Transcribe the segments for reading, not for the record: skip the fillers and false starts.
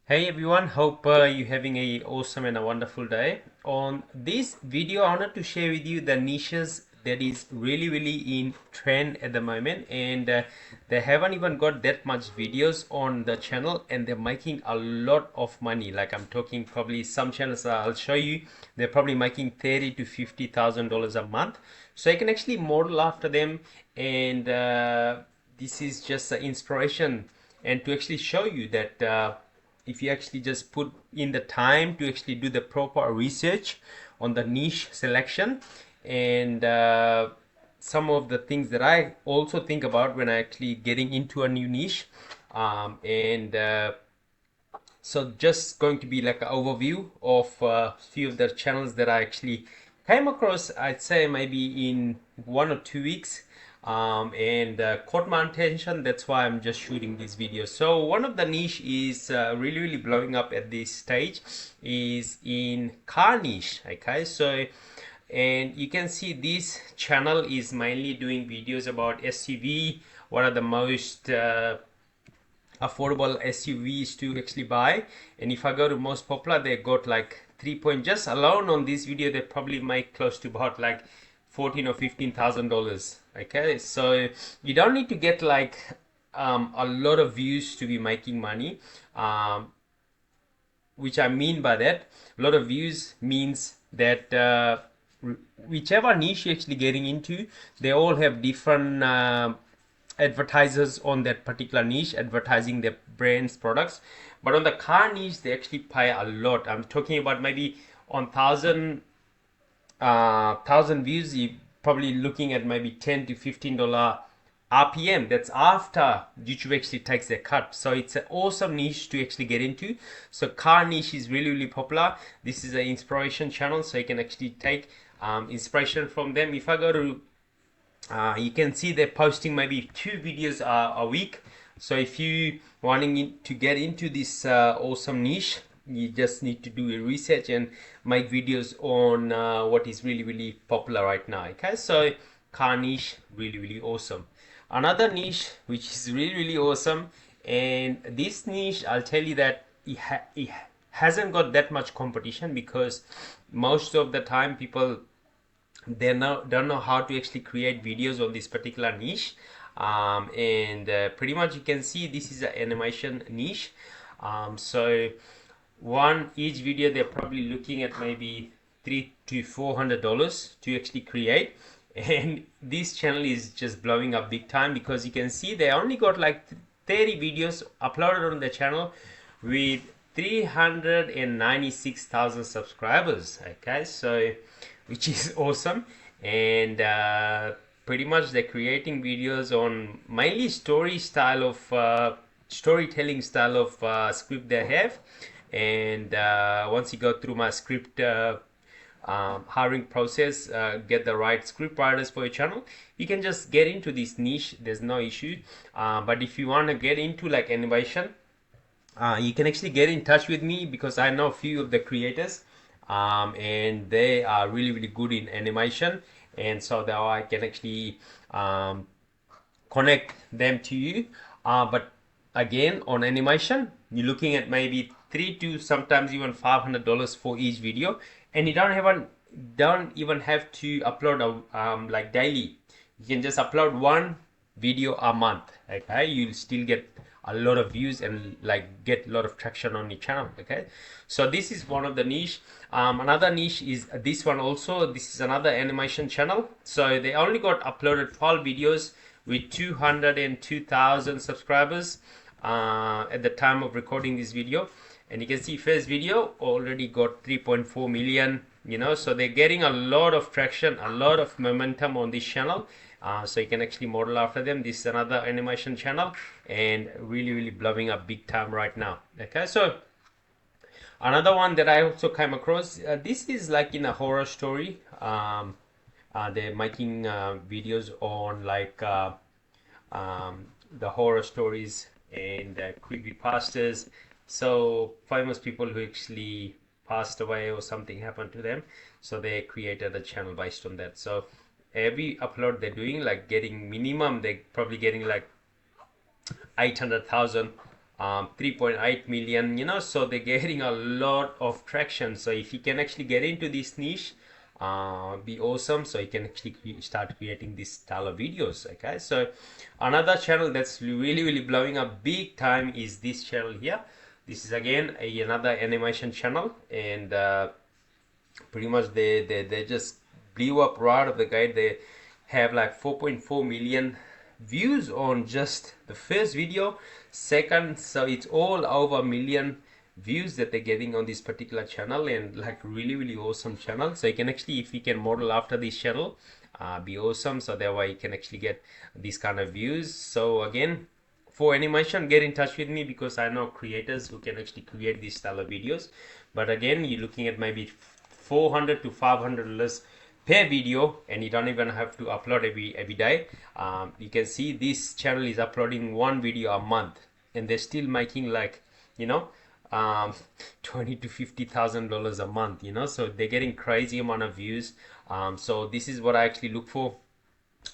Hey everyone, hope you're having a awesome and a wonderful day. On this video, I wanted to share with you the niches that is really in trend at the moment, and they haven't even got that much videos on the channel, and they're making a lot of money. Like I'm talking probably some channels I'll show you, they're probably making 30 to $50,000 a month. So I can actually model after them, and this is just an inspiration and to actually show you that. If you actually just put in the time to actually do the proper research on the niche selection and some of the things that I also think about when I actually getting into a new niche, and so just going to be like an overview of a few of the channels that I actually came across, I'd say maybe in 1 or 2 weeks, and caught my attention. That's why I'm just shooting this video. So one of the niche is really blowing up at this stage is in car niche. Okay, so and you can see this channel is mainly doing videos about SUV, what are the most affordable SUVs to actually buy. And if I go to most popular, they got like 3 point, just alone on this video they probably make close to about like 14 or $15,000. Okay, so you don't need to get like a lot of views to be making money. Which I mean by that, a lot of views means that whichever niche you're actually getting into, they all have different advertisers on that particular niche advertising their brands products. But on the car niche, they actually pay a lot. I'm talking about maybe on thousand views, you probably looking at maybe $10 to $15 RPM. That's after YouTube actually takes their cut. So it's an awesome niche to actually get into. So car niche is really popular. This is an inspiration channel, so you can actually take inspiration from them. If I go to you can see they're posting maybe 2 videos a week. So if you wanting to get into this awesome niche, you just need to do a research and make videos on what is really popular right now. Okay, so car niche, really awesome. Another niche which is really awesome, and this niche I'll tell you that it hasn't got that much competition because most of the time people they don't know how to actually create videos on this particular niche, and pretty much you can see this is an animation niche. So one each video they're probably looking at maybe $300 to $400 to actually create, and this channel is just blowing up big time because you can see they only got like 30 videos uploaded on the channel with 396,000 subscribers. Okay, so which is awesome. And pretty much they're creating videos on mainly storytelling style of script they have. And once you go through my script hiring process, get the right script writers for your channel, you can just get into this niche. There's no issue. But if you want to get into like animation, you can actually get in touch with me because I know a few of the creators, and they are really good in animation, and so that I can actually connect them to you. But again, on animation, you're looking at maybe three to sometimes even $500 for each video, and you don't even have to upload like daily. You can just upload one video a month. Okay, you'll still get a lot of views and like get a lot of traction on your channel. Okay, so this is one of the niche. Another niche is this one also. This is another animation channel, so they only got uploaded 12 videos with 202,000 subscribers at the time of recording this video. And you can see first video already got 3.4 million, so they're getting a lot of traction, a lot of momentum on this channel. So you can actually model after them. This is another animation channel and really blowing up big time right now. Okay, so another one that I also came across, this is like in a horror story. They're making videos on like the horror stories and creepy pastas. So famous people who actually passed away or something happened to them, so they created a channel based on that. So every upload they're doing, like getting minimum, they're probably getting like 800,000 3.8 million, you know, so they're getting a lot of traction. So if you can actually get into this niche, be awesome. So you can actually start creating this style of videos. Okay, so another channel that's really blowing up big time is this channel here. This is again another animation channel, and pretty much they just blew up right off the gate. They have like 4.4 million views on just the first video. Second, so it's all over a million views that they're getting on this particular channel, and like really awesome channel. So you can actually, if you can model after this channel, be awesome. So that way you can actually get these kind of views. So again, for animation, get in touch with me, because I know creators who can actually create this style of videos. But again, you're looking at maybe 400 to 500 dollars per video, and you don't even have to upload every day. You can see this channel is uploading one video a month, and they're still making like, you know, 20 to 50,000 dollars a month, you know. So they're getting crazy amount of views. So this is what I actually look for.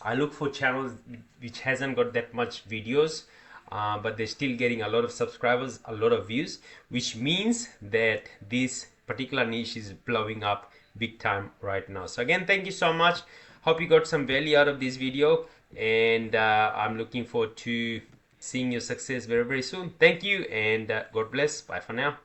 I look for channels which hasn't got that much videos, but they're still getting a lot of subscribers, a lot of views, which means that this particular niche is blowing up big time right now. So again, thank you so much. Hope you got some value out of this video, and I'm looking forward to seeing your success very soon. Thank you, and God bless. Bye for now.